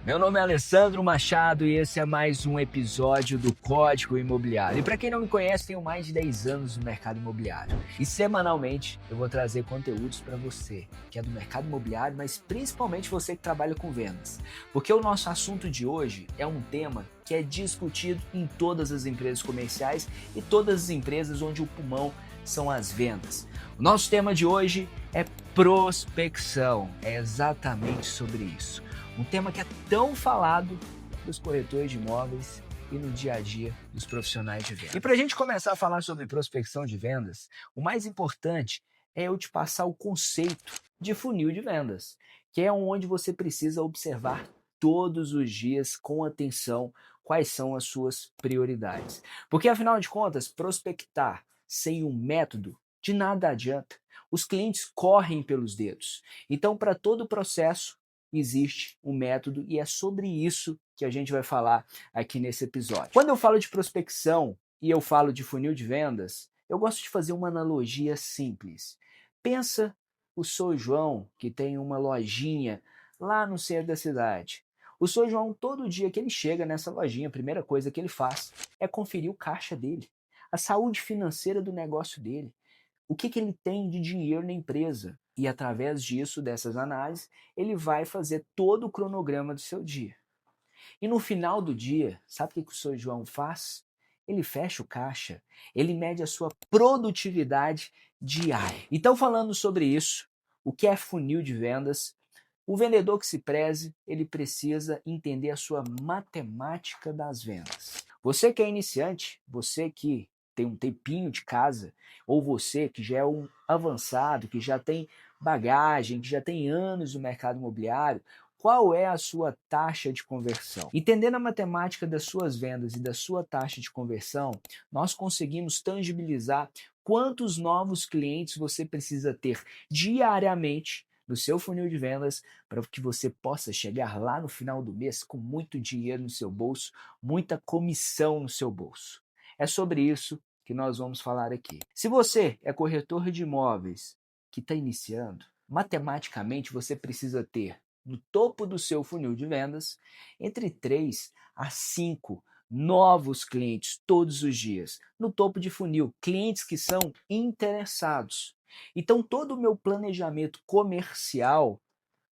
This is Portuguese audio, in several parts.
Meu nome é Alessandro Machado e esse é mais um episódio do Código Imobiliário. E para quem não me conhece, tenho mais de 10 anos no mercado imobiliário. E semanalmente eu vou trazer conteúdos para você, que é do mercado imobiliário, mas principalmente você que trabalha com vendas. Porque o nosso assunto de hoje é um tema que é discutido em todas as empresas comerciais e todas as empresas onde o pulmão são as vendas. O nosso tema de hoje é prospecção. É exatamente sobre isso. Um tema que é tão falado dos corretores de imóveis e no dia a dia dos profissionais de vendas. E para a gente começar a falar sobre prospecção de vendas, o mais importante é eu te passar o conceito de funil de vendas, que é onde você precisa observar todos os dias com atenção quais são as suas prioridades. Porque afinal de contas, prospectar sem um método de nada adianta. Os clientes correm pelos dedos. Então, para todo o processo, existe um método e é sobre isso que a gente vai falar aqui nesse episódio. Quando eu falo de prospecção e eu falo de funil de vendas, eu gosto de fazer uma analogia simples. Pensa o Sr. João, que tem uma lojinha lá no centro da cidade. O Sr. João, todo dia que ele chega nessa lojinha, a primeira coisa que ele faz é conferir o caixa dele, a saúde financeira do negócio dele. O que ele tem de dinheiro na empresa? E através disso, dessas análises, ele vai fazer todo o cronograma do seu dia. E no final do dia, sabe o que o Sr. João faz? Ele fecha o caixa, ele mede a sua produtividade diária. Então, falando sobre isso, o que é funil de vendas? O vendedor que se preze, ele precisa entender a sua matemática das vendas. Você que é iniciante, você que tem um tempinho de casa, ou você que já é um avançado, que já tem bagagem, que já tem anos no mercado imobiliário, qual é a sua taxa de conversão? Entendendo a matemática das suas vendas e da sua taxa de conversão, nós conseguimos tangibilizar quantos novos clientes você precisa ter diariamente no seu funil de vendas para que você possa chegar lá no final do mês com muito dinheiro no seu bolso, muita comissão no seu bolso. É sobre isso que nós vamos falar aqui. Se você é corretor de imóveis que está iniciando, matematicamente você precisa ter no topo do seu funil de vendas entre 3 a 5 novos clientes todos os dias. No topo de funil, clientes que são interessados. Então, todo o meu planejamento comercial,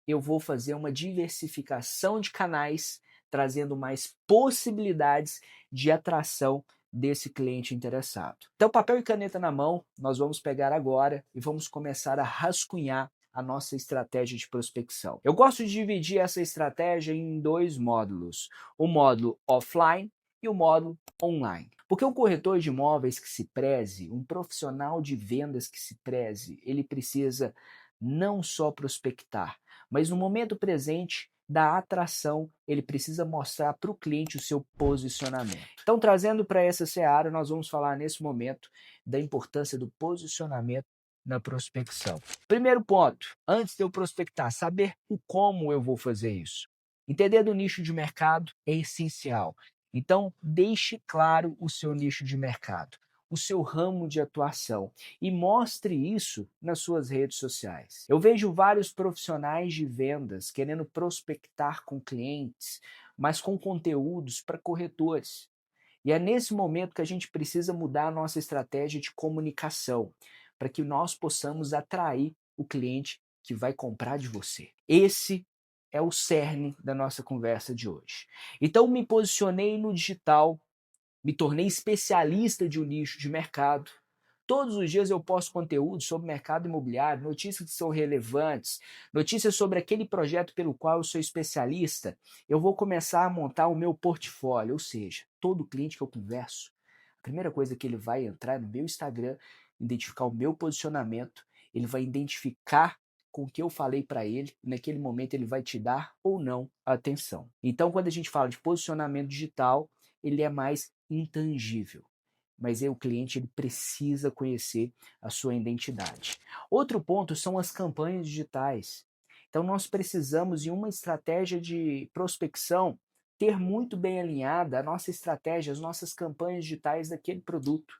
eu vou fazer uma diversificação de canais, trazendo mais possibilidades de atração desse cliente interessado. Então, papel e caneta na mão, nós vamos pegar agora e vamos começar a rascunhar a nossa estratégia de prospecção. Eu gosto de dividir essa estratégia em dois módulos: o módulo offline e o módulo online. Porque um corretor de imóveis que se preze, um profissional de vendas que se preze, ele precisa não só prospectar, mas no momento presente da atração, ele precisa mostrar para o cliente o seu posicionamento. Então, trazendo para essa seara, nós vamos falar nesse momento da importância do posicionamento na prospecção. Primeiro ponto, antes de eu prospectar, saber o como eu vou fazer isso. Entender do nicho de mercado é essencial. Então, deixe claro o seu nicho de mercado, o seu ramo de atuação e mostre isso nas suas redes sociais. Eu vejo vários profissionais de vendas querendo prospectar com clientes, mas com conteúdos para corretores. E é nesse momento que a gente precisa mudar a nossa estratégia de comunicação, para que nós possamos atrair o cliente que vai comprar de você. Esse é o cerne da nossa conversa de hoje. Então, me posicionei no digital, me tornei especialista de um nicho de mercado. Todos os dias eu posto conteúdo sobre o mercado imobiliário, notícias que são relevantes, notícias sobre aquele projeto pelo qual eu sou especialista. Eu vou começar a montar o meu portfólio, ou seja, todo cliente que eu converso, a primeira coisa que ele vai entrar no meu Instagram, identificar o meu posicionamento, ele vai identificar com o que eu falei para ele, e naquele momento ele vai te dar ou não a atenção. Então, quando a gente fala de posicionamento digital, ele é mais intangível, mas o cliente ele precisa conhecer a sua identidade. Outro ponto são as campanhas digitais. Então nós precisamos, em uma estratégia de prospecção, ter muito bem alinhada a nossa estratégia, as nossas campanhas digitais daquele produto.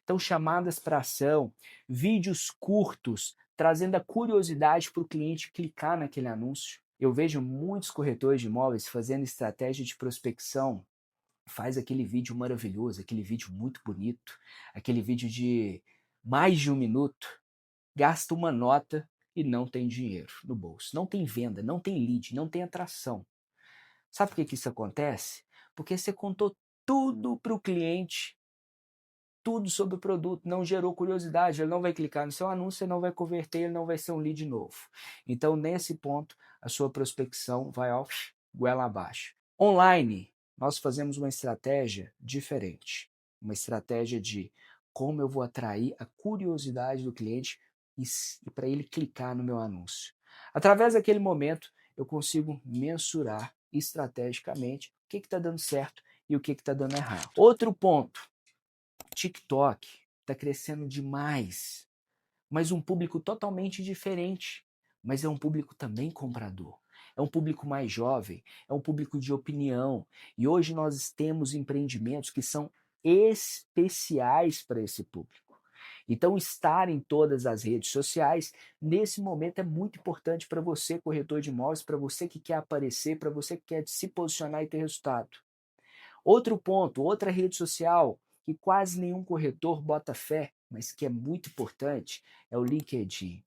Então, chamadas para ação, vídeos curtos, trazendo a curiosidade para o cliente clicar naquele anúncio. Eu vejo muitos corretores de imóveis fazendo estratégia de prospecção, faz aquele vídeo maravilhoso, aquele vídeo muito bonito, aquele vídeo de mais de 1 minuto, gasta uma nota e não tem dinheiro no bolso, não tem venda, não tem lead, não tem atração. Sabe por que isso acontece? Porque você contou tudo para o cliente, tudo sobre o produto, não gerou curiosidade, ele não vai clicar no seu anúncio, ele não vai converter, ele não vai ser um lead novo. Então, nesse ponto, a sua prospecção vai ó, goela abaixo. Online, nós fazemos uma estratégia diferente, uma estratégia de como eu vou atrair a curiosidade do cliente e para ele clicar no meu anúncio. Através daquele momento, eu consigo mensurar estrategicamente o que está dando certo e o que está dando errado. Outro ponto, TikTok está crescendo demais, mas um público totalmente diferente. Mas é um público também comprador. É um público mais jovem, é um público de opinião. E hoje nós temos empreendimentos que são especiais para esse público. Então, estar em todas as redes sociais, nesse momento, é muito importante para você, corretor de imóveis, para você que quer aparecer, para você que quer se posicionar e ter resultado. Outro ponto, outra rede social que quase nenhum corretor bota fé, mas que é muito importante, é o LinkedIn.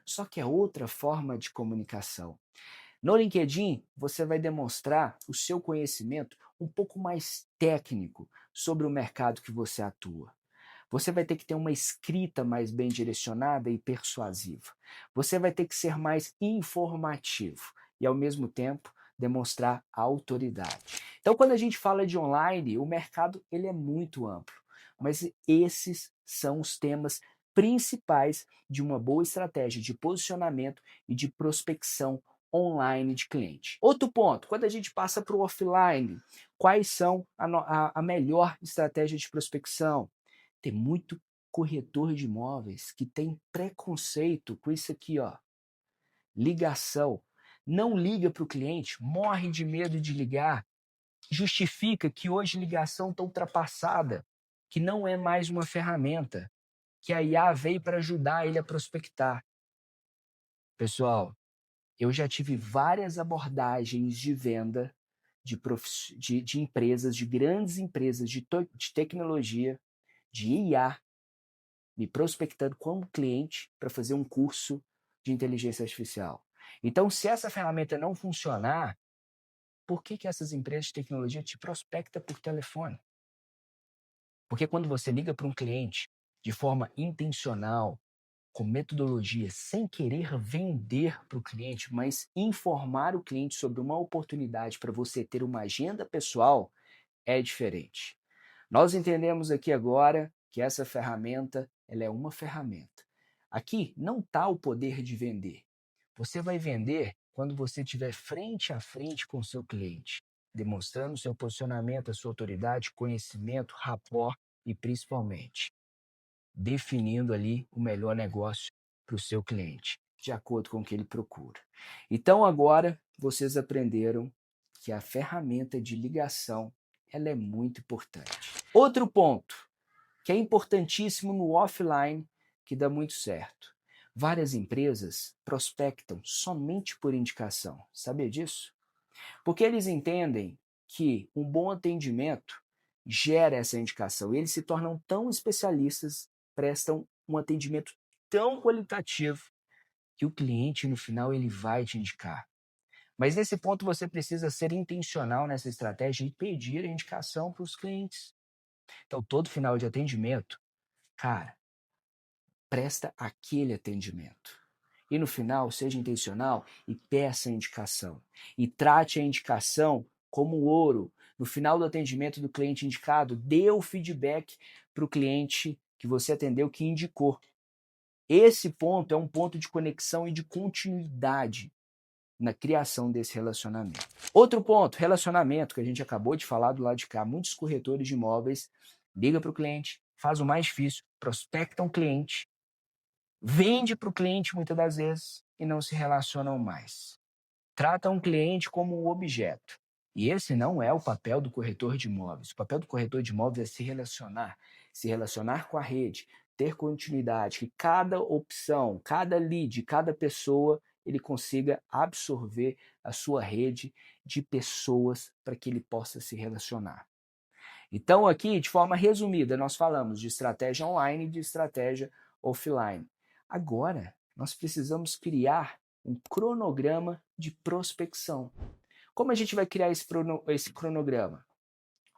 Só que é outra forma de comunicação. No LinkedIn, você vai demonstrar o seu conhecimento um pouco mais técnico sobre o mercado que você atua. Você vai ter que ter uma escrita mais bem direcionada e persuasiva. Você vai ter que ser mais informativo e, ao mesmo tempo, demonstrar autoridade. Então, quando a gente fala de online, o mercado ele é muito amplo, mas esses são os temas principais de uma boa estratégia de posicionamento e de prospecção online de cliente. Outro ponto, quando a gente passa para o offline, quais são a melhor estratégia de prospecção? Tem muito corretor de imóveis que tem preconceito com isso aqui, ó. Ligação. Não liga para o cliente, morre de medo de ligar. Justifica que hoje ligação está ultrapassada, que não é mais uma ferramenta, que a IA veio para ajudar ele a prospectar. Pessoal, eu já tive várias abordagens de venda de empresas, de grandes empresas de tecnologia, de IA, me prospectando como cliente para fazer um curso de inteligência artificial. Então, se essa ferramenta não funcionar, por que essas empresas de tecnologia te prospectam por telefone? Porque quando você liga para um cliente de forma intencional, com metodologia, sem querer vender para o cliente, mas informar o cliente sobre uma oportunidade para você ter uma agenda pessoal, é diferente. Nós entendemos aqui agora que essa ferramenta, ela é uma ferramenta. Aqui não está o poder de vender. Você vai vender quando você estiver frente a frente com o seu cliente, demonstrando seu posicionamento, a sua autoridade, conhecimento, rapport e principalmente definindo ali o melhor negócio para o seu cliente, de acordo com o que ele procura. Então agora vocês aprenderam que a ferramenta de ligação ela é muito importante. Outro ponto que é importantíssimo no offline, que dá muito certo. Várias empresas prospectam somente por indicação. Sabia disso? Porque eles entendem que um bom atendimento gera essa indicação. E eles se tornam tão especialistas, prestam um atendimento tão qualitativo, que o cliente, no final, ele vai te indicar. Mas nesse ponto você precisa ser intencional nessa estratégia e pedir a indicação para os clientes. Então, todo final de atendimento, cara, presta aquele atendimento. E no final, seja intencional e peça a indicação. E trate a indicação como ouro. No final do atendimento do cliente indicado, dê o feedback para o cliente que você atendeu que indicou. Esse ponto é um ponto de conexão e de continuidade na criação desse relacionamento. Outro ponto, relacionamento, que a gente acabou de falar do lado de cá. Muitos corretores de imóveis ligam para o cliente, faz o mais difícil, prospectam o cliente, vende para o cliente muitas das vezes e não se relacionam mais. Tratam o cliente como um objeto. E esse não é o papel do corretor de imóveis. O papel do corretor de imóveis é se relacionar com a rede, ter continuidade, que cada opção, cada lead, cada pessoa, ele consiga absorver a sua rede de pessoas para que ele possa se relacionar. Então, aqui, de forma resumida, nós falamos de estratégia online e de estratégia offline. Agora, nós precisamos criar um cronograma de prospecção. Como a gente vai criar esse cronograma?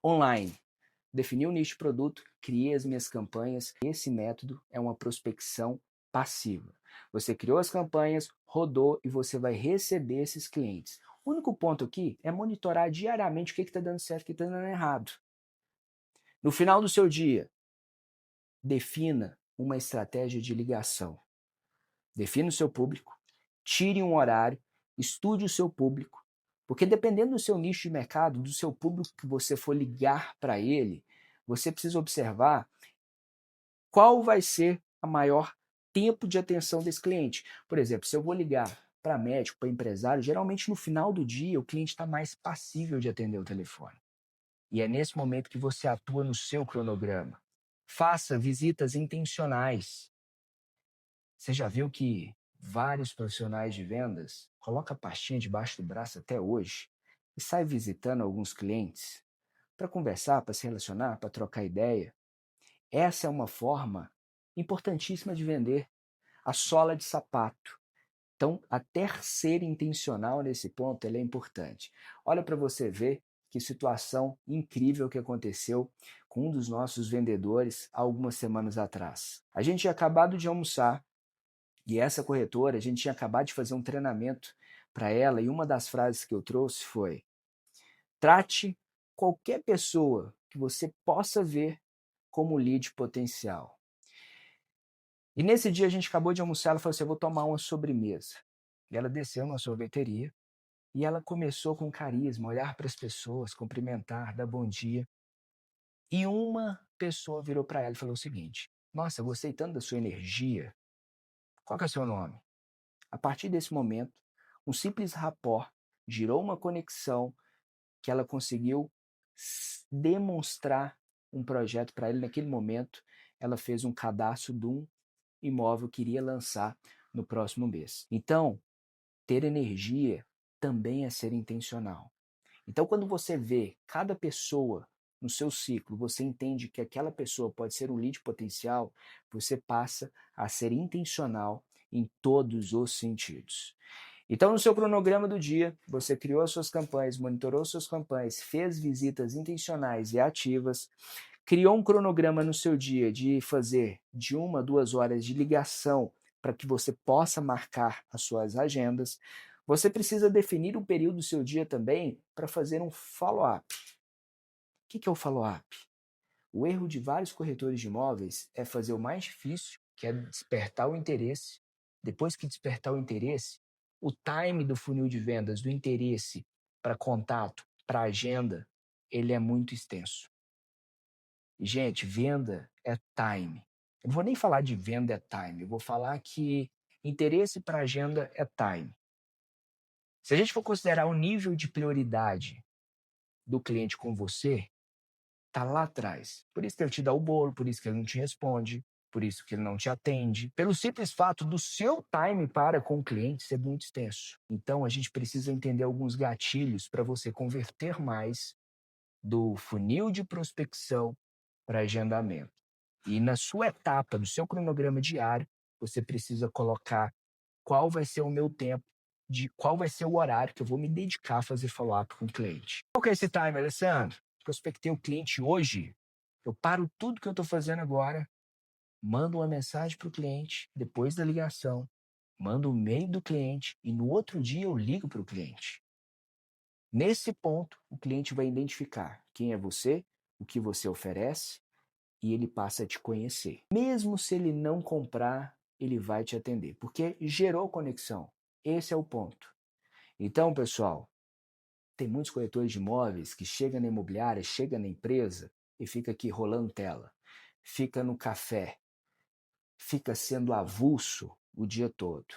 Online. Defini o nicho de produto, criei as minhas campanhas. Esse método é uma prospecção passiva. Você criou as campanhas, rodou e você vai receber esses clientes. O único ponto aqui é monitorar diariamente o que está dando certo e o que está dando errado. No final do seu dia, defina uma estratégia de ligação. Defina o seu público, tire um horário, estude o seu público, porque dependendo do seu nicho de mercado, do seu público que você for ligar para ele, você precisa observar qual vai ser a maior tempo de atenção desse cliente. Por exemplo, se eu vou ligar para médico, para empresário, geralmente no final do dia o cliente está mais passível de atender o telefone. E é nesse momento que você atua no seu cronograma. Faça visitas intencionais. Você já viu que vários profissionais de vendas colocam a pastinha debaixo do braço até hoje e sai visitando alguns clientes para conversar, para se relacionar, para trocar ideia? Essa é uma forma importantíssima de vender. A sola de sapato. Então, até ser intencional nesse ponto, ele é importante. Olha para você ver que situação incrível que aconteceu com um dos nossos vendedores há algumas semanas atrás. A gente tinha acabado de almoçar e essa corretora, a gente tinha acabado de fazer um treinamento para ela e uma das frases que eu trouxe foi: trate qualquer pessoa que você possa ver como lead potencial. E nesse dia a gente acabou de almoçar, ela falou assim: eu vou tomar uma sobremesa. E ela desceu numa sorveteria e ela começou com carisma, olhar para as pessoas, cumprimentar, dar bom dia. E uma pessoa virou para ela e falou o seguinte: nossa, gostei tanto da sua energia. Qual que é o seu nome? A partir desse momento, um simples rapport gerou uma conexão que ela conseguiu demonstrar um projeto para ele naquele momento. Ela fez um cadastro de um imóvel que iria lançar no próximo mês. Então, ter energia também é ser intencional. Então, quando você vê cada pessoa no seu ciclo, você entende que aquela pessoa pode ser um lead potencial, você passa a ser intencional em todos os sentidos. Então, no seu cronograma do dia, você criou as suas campanhas, monitorou suas campanhas, fez visitas intencionais e ativas, criou um cronograma no seu dia de fazer de 1 a 2 horas de ligação para que você possa marcar as suas agendas. Você precisa definir um período do seu dia também para fazer um follow-up. O que é o follow-up? O erro de vários corretores de imóveis é fazer o mais difícil, que é despertar o interesse. Depois que despertar o interesse, o time do funil de vendas, do interesse para contato, para agenda, ele é muito extenso. E, gente, venda é time. Eu não vou nem falar de venda é time, eu vou falar que interesse para agenda é time. Se a gente for considerar o nível de prioridade do cliente com você, tá lá atrás. Por isso que ele te dá o bolo, por isso que ele não te responde, por isso que ele não te atende, pelo simples fato do seu time para com o cliente ser muito extenso. Então, a gente precisa entender alguns gatilhos para você converter mais do funil de prospecção para agendamento. E na sua etapa, no seu cronograma diário, você precisa colocar qual vai ser o meu tempo, de qual vai ser o horário que eu vou me dedicar a fazer follow-up com o cliente. Qual que é esse time, Alessandro? Prospectei o cliente hoje, eu paro tudo que eu estou fazendo agora, mando uma mensagem para o cliente depois da ligação, mando o e-mail do cliente e no outro dia eu ligo para o cliente. Nesse ponto, o cliente vai identificar quem é você, o que você oferece e ele passa a te conhecer. Mesmo se ele não comprar, ele vai te atender, porque gerou conexão. Esse é o ponto. Então, pessoal, tem muitos corretores de imóveis que chegam na imobiliária, chegam na empresa e fica aqui rolando tela. Fica no café. Fica sendo avulso o dia todo.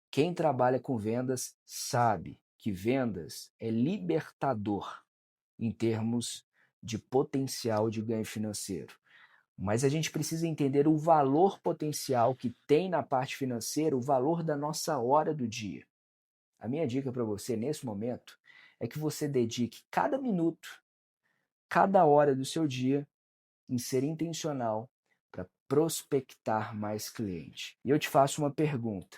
Quem trabalha com vendas sabe que vendas é libertador em termos de potencial de ganho financeiro. Mas a gente precisa entender o valor potencial que tem na parte financeira, o valor da nossa hora do dia. A minha dica para você nesse momento é que você dedique cada minuto, cada hora do seu dia em ser intencional para prospectar mais clientes. E eu te faço uma pergunta: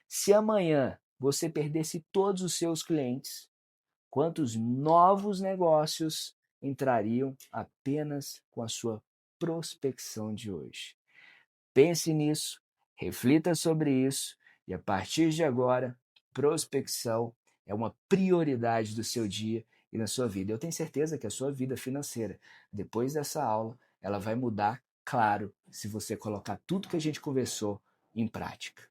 se amanhã você perdesse todos os seus clientes, quantos novos negócios entrariam apenas com a sua prospecção de hoje? Pense nisso, reflita sobre isso e a partir de agora, prospecção é uma prioridade do seu dia e na sua vida. Eu tenho certeza que a sua vida financeira, depois dessa aula, ela vai mudar, claro, se você colocar tudo que a gente conversou em prática.